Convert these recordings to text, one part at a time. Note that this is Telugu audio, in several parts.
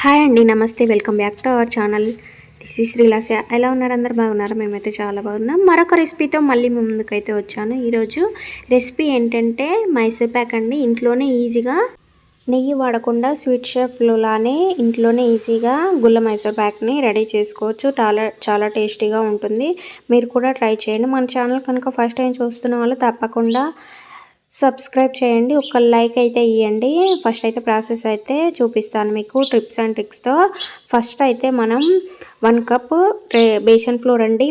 హాయ్ అండి, నమస్తే. Welcome back to our channel. This is Srilasya. ఎలా ఉన్నారు? అందరు బాగున్నారు? మేమైతే చాలా బాగున్నాం. మరొక రెసిపీతో మళ్ళీ మీ ముందుకైతే వచ్చాను. ఈరోజు రెసిపీ ఏంటంటే మైసూర్ ప్యాక్ అండి. ఇంట్లోనే ఈజీగా నెయ్యి వాడకుండా స్వీట్ షాప్లో లానే ఇంట్లోనే ఈజీగా గుల్ల మైసూర్ ప్యాక్ని రెడీ చేసుకోవచ్చు. చాలా టేస్టీగా ఉంటుంది. మీరు కూడా ట్రై చేయండి. మన ఛానల్ కనుక ఫస్ట్ టైం చూస్తున్న వాళ్ళు తప్పకుండా సబ్స్క్రైబ్ చేయండి. ఒక లైక్ అయితే ఇవ్వండి. ఫస్ట్ అయితే ప్రాసెస్ అయితే చూపిస్తాను మీకు టిప్స్ అండ్ ట్రిక్స్తో. ఫస్ట్ అయితే మనం 1 కప్ బేసన్ ఫ్లోర్ అండి.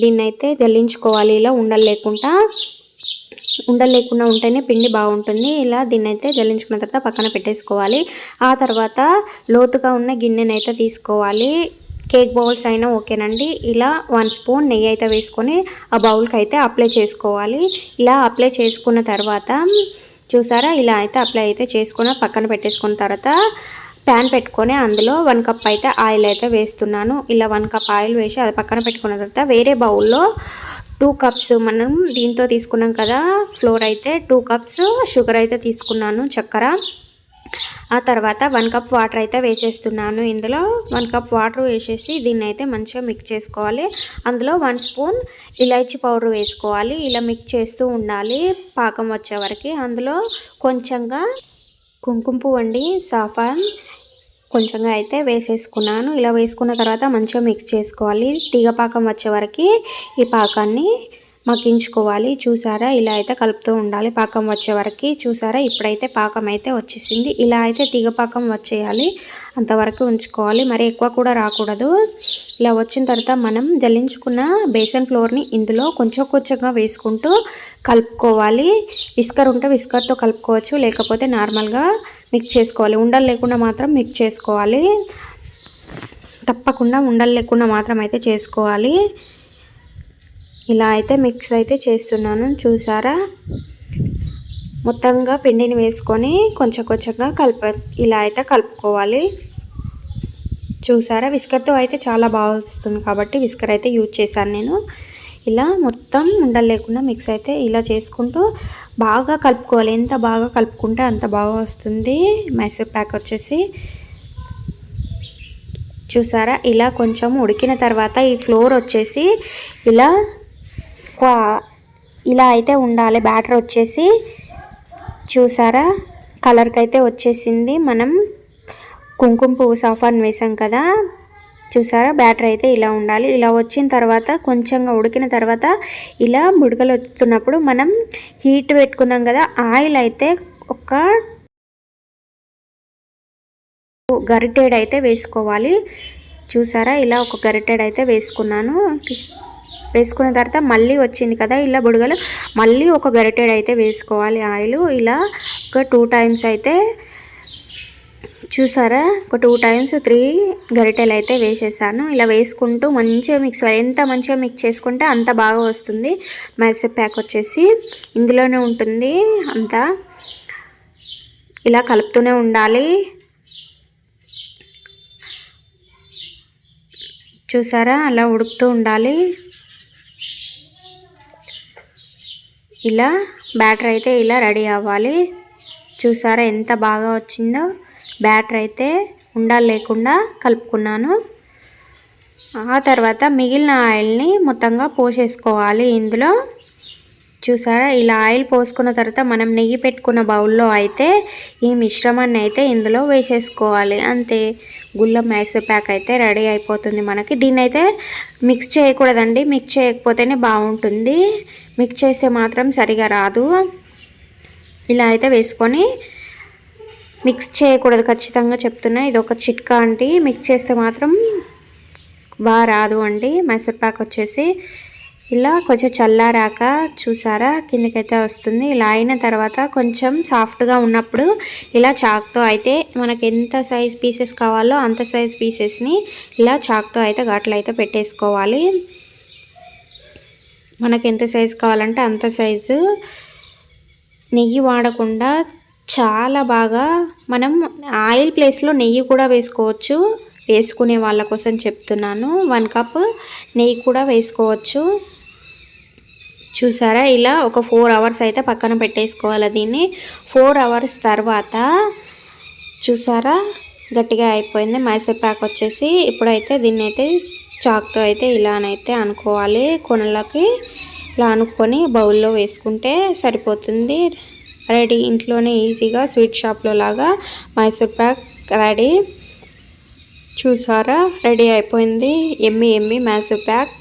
దీన్ని అయితే జల్లించుకోవాలి. ఇలా ఉండలు లేకుండా ఉంటేనే పిండి బాగుంటుంది. ఇలా దీన్ని అయితే జల్లించుకున్న తర్వాత పక్కన పెట్టేసుకోవాలి. ఆ తర్వాత లోతుగా ఉన్న గిన్నెనైతే తీసుకోవాలి. కేక్ బౌల్స్ అయినా ఓకేనండి. ఇలా 1 స్పూన్ నెయ్యి అయితే వేసుకొని ఆ బౌల్కి అయితే అప్లై చేసుకోవాలి. ఇలా అప్లై చేసుకున్న తర్వాత చూసారా, ఇలా అయితే అప్లై అయితే చేసుకుని పక్కన పెట్టేసుకున్న తర్వాత ప్యాన్ పెట్టుకొని అందులో 1 కప్ అయితే ఆయిల్ అయితే వేస్తున్నాను. ఇలా 1 కప్ ఆయిల్ వేసి అది పక్కన పెట్టుకున్న తర్వాత వేరే బౌల్లో 2 కప్స్ మనం దీంతో తీసుకున్నాం కదా ఫ్లోర్, అయితే 2 కప్స్ షుగర్ అయితే తీసుకున్నాను, చక్కెర. ఆ తర్వాత 1 కప్ వాటర్ అయితే వేసేస్తున్నాను. ఇందులో 1 కప్ వాటర్ వేసేసి దీన్ని అయితే మంచిగా మిక్స్ చేసుకోవాలి. అందులో 1 స్పూన్ ఇలాచీ పౌడర్ వేసుకోవాలి. ఇలా మిక్స్ చేస్తూ ఉండాలి పాకం వచ్చే వరకు. అందులో కొంచెంగా కుంకుమ పువ్వు అండి, సాఫ్రాన్ కొంచెంగా అయితే వేసేసుకున్నాను. ఇలా వేసుకున్న తర్వాత మంచిగా మిక్స్ చేసుకోవాలి. తీగ పాకం వచ్చే వరకు ఈ పాకాన్ని మగ్గించుకోవాలి. చూసారా, ఇలా అయితే కలుపుతూ ఉండాలి పాకం వచ్చే వరకు. చూసారా, ఇప్పుడైతే పాకం అయితే వచ్చేసింది. ఇలా అయితే తీగ పాకం వచ్చేయాలి, అంతవరకు ఉంచుకోవాలి. మరి ఎక్కువ కూడా రాకూడదు. ఇలా వచ్చిన తర్వాత మనం జల్లించుకున్న బేసన్ ఫ్లోర్ని ఇందులో కొంచెంగా వేసుకుంటూ కలుపుకోవాలి. విస్కర్ ఉంటే విస్కర్తో కలుపుకోవచ్చు, లేకపోతే నార్మల్గా మిక్స్ చేసుకోవాలి. ఉండలు లేకుండా మాత్రం మిక్స్ చేసుకోవాలి. తప్పకుండా ఉండలు లేకుండా మాత్రం అయితే చేసుకోవాలి. ఇలా అయితే మిక్స్ అయితే చేస్తున్నాను. చూసారా, మొత్తంగా పిండిని వేసుకొని కొంచెంగా ఇలా అయితే కలుపుకోవాలి. చూసారా, విస్కర్తో అయితే చాలా బాగా వస్తుంది కాబట్టి విస్కర్ అయితే యూజ్ చేశాను నేను. ఇలా మొత్తం ఉండలు లేకుండా మిక్స్ అయితే ఇలా చేసుకుంటూ బాగా కలుపుకోవాలి. ఎంత బాగా కలుపుకుంటే అంత బాగా వస్తుంది మైసూర్ ప్యాక్ వచ్చేసి. చూసారా, ఇలా కొంచెం ఉడికిన తర్వాత ఈ ఫ్లోర్ వచ్చేసి ఇలా అయితే ఉండాలి. బ్యాటర్ వచ్చేసి చూసారా, కలర్కి అయితే వచ్చేసింది. మనం కుంకుమ పువ్వు సాఫ్రాన్ వేసాం కదా, చూసారా, బ్యాటర్ అయితే ఇలా ఉండాలి. ఇలా వచ్చిన తర్వాత కొంచెంగా ఉడికిన తర్వాత ఇలా బుడగలు వస్తున్నప్పుడు మనం హీట్ పెట్టుకున్నాం కదా ఆయిల్ అయితే ఒక గరిటెడ్ అయితే వేసుకోవాలి. చూసారా, ఇలా ఒక గరిటెడ్ అయితే వేసుకున్నాను. వేసుకున్న తర్వాత మళ్ళీ వచ్చింది కదా ఇలా బుడగలు, మళ్ళీ ఒక గరిటెడ్ అయితే వేసుకోవాలి ఆయిల్. ఇలా ఒక 2 టైమ్స్ అయితే చూసారా, ఒక 2 టైమ్స్ 3 గరిటెలు అయితే వేసేసాను. ఇలా వేసుకుంటూ మంచిగా మిక్స్, ఎంత మంచిగా మిక్స్ చేసుకుంటే అంత బాగా వస్తుంది మైసూర్ ప్యాక్ వచ్చేసి. ఇందులోనే ఉంటుంది అంతా. ఇలా కలుపుతూనే ఉండాలి. చూసారా, అలా ఉడుకుతూ ఉండాలి. ఇలా బ్యాటర్ అయితే ఇలా రెడీ అవ్వాలి. చూసారా, ఎంత బాగా వచ్చిందో. బ్యాటర్ అయితే ఉండలు లేకుండా కలుపుకున్నాను. ఆ తర్వాత మిగిలిన ఆయిల్ని మొత్తంగా పోసేసుకోవాలి ఇందులో. చూసారా, ఇలా ఆయిల్ పోసుకున్న తర్వాత మనం నెయ్యి పెట్టుకున్న బౌల్లో అయితే ఈ మిశ్రమాన్ని అయితే ఇందులో వేసేసుకోవాలి. అంతే, గుల్ల మైసూర్ ప్యాక్ అయితే రెడీ అయిపోతుంది మనకి. దీన్ని అయితే మిక్స్ చేయకూడదండి, మిక్స్ చేయకపోతేనే బాగుంటుంది. మిక్స్ చేస్తే మాత్రం సరిగా రాదు. ఇలా అయితే వేసుకొని మిక్స్ చేయకూడదు, ఖచ్చితంగా చెప్తున్నా. ఇది ఒక చిట్కా అండి. మిక్స్ చేస్తే మాత్రం బాగా రాదు అండి మైసూర్ ప్యాక్ వచ్చేసి. ఇలా కొంచెం చల్లారాక చూసారా, కిందకైతే వస్తుంది. ఇలా అయిన తర్వాత కొంచెం సాఫ్ట్గా ఉన్నప్పుడు ఇలా చాక్తో అయితే మనకు ఎంత సైజ్ పీసెస్ కావాలో అంత సైజ్ పీసెస్ని ఇలా చాక్తో అయితే ఘాట్లు అయితే పెట్టేసుకోవాలి. మనకు ఎంత సైజు కావాలంటే అంత సైజు. నెయ్యి వాడకుండా చాలా బాగా మనం ఆయిల్ ప్లేస్లో నెయ్యి కూడా వేసుకోవచ్చు. వేసుకునే వాళ్ళ కోసం చెప్తున్నాను. 1 కప్ నెయ్యి కూడా వేసుకోవచ్చు. చూసారా, ఇలా ఒక 4 అవర్స్ అయితే పక్కన పెట్టేసుకోవాలి దీన్ని. 4 అవర్స్ తర్వాత చూసారా, గట్టిగా అయిపోయింది మైసూర్ ప్యాక్ వచ్చేసి. ఇప్పుడైతే దీన్ని అయితే చాక్తో అయితే ఇలానైతే అనుకోవాలి, కొనలకి ఇలా అనుకొని బౌల్లో వేసుకుంటే సరిపోతుంది. రెడీ, ఇంట్లోనే ఈజీగా స్వీట్ షాప్లో లాగా మైసూర్ ప్యాక్ రెడీ. చూసారా, రెడీ అయిపోయింది ఎమ్మి ఎమ్మి మైసూర్ ప్యాక్.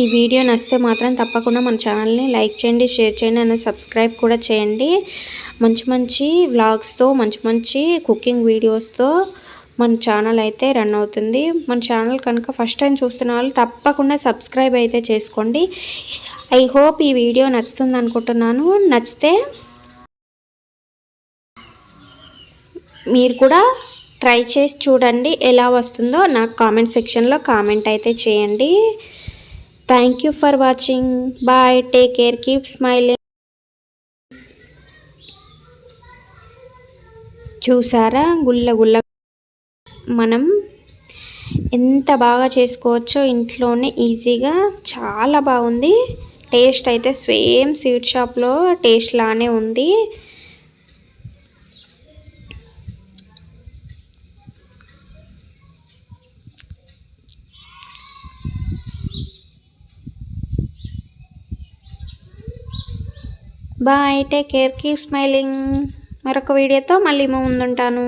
ఈ వీడియో నచ్చితే మాత్రం తప్పకుండా మన ఛానల్ని లైక్ చేయండి, షేర్ చేయండి అండ్ సబ్స్క్రైబ్ కూడా చేయండి. మంచి మంచి వ్లాగ్స్తో, మంచి మంచి కుకింగ్ వీడియోస్తో మన ఛానల్ అయితే రన్ అవుతుంది. మన ఛానల్ కనుక ఫస్ట్ టైం చూస్తున్న వాళ్ళు తప్పకుండా సబ్స్క్రైబ్ అయితే చేసుకోండి. ఐ హోప్ ఈ వీడియో నచ్చుతుంది అనుకుంటున్నాను. నచ్చితే మీరు కూడా ట్రై చేసి చూడండి, ఎలా వస్తుందో నాకు కామెంట్ సెక్షన్లో కామెంట్ అయితే చేయండి. Thank you for watching. Bye, take care, keep smiling. చూసారా, గుల్ల గుల్ల మనం ఎంత బాగా చేసుకోవచ్చో ఇంట్లోనే ఈజీగా. చాలా బాగుంది టేస్ట్ అయితే, సేమ్ స్వీట్ షాప్లో టేస్ట్ లానే ఉంది. Bye, take care, keep smiling. మరొక వీడియోతో మళ్ళీ ముందుంటాను.